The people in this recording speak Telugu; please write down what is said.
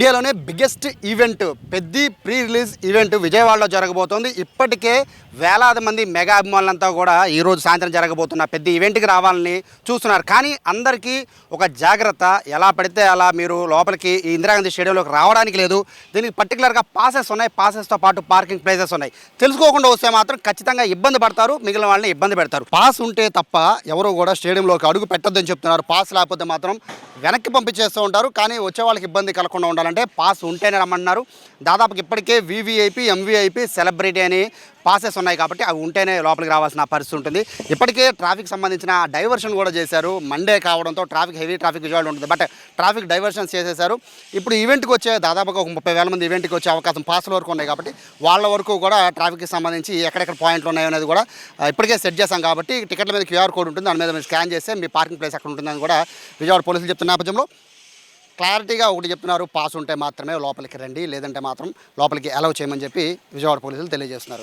ఇండియాలోనే బిగ్గెస్ట్ ఈవెంట్ పెద్ద ప్రీ రిలీజ్ ఈవెంట్ విజయవాడలో జరగబోతోంది. ఇప్పటికే వేలాది మంది మెగా అభిమానులంతా కూడా ఈరోజు సాయంత్రం జరగబోతున్న పెద్ద ఈవెంట్కి రావాలని చూస్తున్నారు. కానీ అందరికీ ఒక జాగ్రత్త, ఎలా పడితే అలా మీరు లోపలికి ఈ ఇందిరాగాంధీ స్టేడియంలోకి రావడానికి లేదు. దీనికి పర్టికులర్గా పాసెస్ ఉన్నాయి, పాసెస్తో పాటు పార్కింగ్ ప్లేసెస్ ఉన్నాయి. తెలుసుకోకుండా వస్తే మాత్రం ఖచ్చితంగా ఇబ్బంది పడతారు, మిగిలిన వాళ్ళని ఇబ్బంది పెడతారు. పాస్ ఉంటే తప్ప ఎవరు కూడా స్టేడియంలోకి అడుగు పెట్టొద్దని చెప్తున్నారు. పాస్ లేకపోతే మాత్రం వెనక్కి పంపించేస్తూ ఉంటారు. కానీ వచ్చే వాళ్ళకి ఇబ్బంది కలగకుండా ఉండాలంటే పాస్ ఉంటేనే రమ్మన్నారు. దాదాపుకి ఇప్పటికే వివిఐపి, ఎంవిఐపి, సెలబ్రిటీ అని పాసెస్ ఉన్నాయి కాబట్టి అవి ఉంటేనే లోపలికి రావాల్సిన పరిస్థితి ఉంటుంది. ఇప్పటికే ట్రాఫిక్ సంబంధించిన డైవర్షన్ కూడా చేశారు. మండే కావడంతో హెవీ ట్రాఫిక్ విజువల్ ఉంటుంది. బట్ ట్రాఫిక్ డైవర్షన్స్ చేసేశారు. ఇప్పుడు ఈవెంట్కి వచ్చే దాదాపుగా ఒక 30,000 మంది ఈవెంట్కి వచ్చే అవకాశం పాస్ల వరకు ఉన్నాయి కాబట్టి వాళ్ళ వరకు కూడా ట్రాఫిక్కి సంబంధించి ఎక్కడెక్కడ పాయింట్లు ఉన్నాయో అనేది కూడా ఇప్పటికే సెట్ చేశాం. కాబట్టి టికెట్ల మీద క్యూఆర్ కోడ్ ఉంటుంది, దాని మీద మీరు స్కాన్ చేస్తే మీ పార్కింగ్ ప్లేస్ ఎక్కడ ఉంటుందని కూడా విజయవాడ పోలీసులు చెప్తున్న నేపథ్యంలో క్లారిటీగా ఒకటి చెప్తున్నారు, పాస్ ఉంటే మాత్రమే లోపలికి రండి, లేదంటే మాత్రం లోపలికి అలౌ చేయమని చెప్పి విజయవాడ పోలీసులు తెలియజేస్తున్నారు.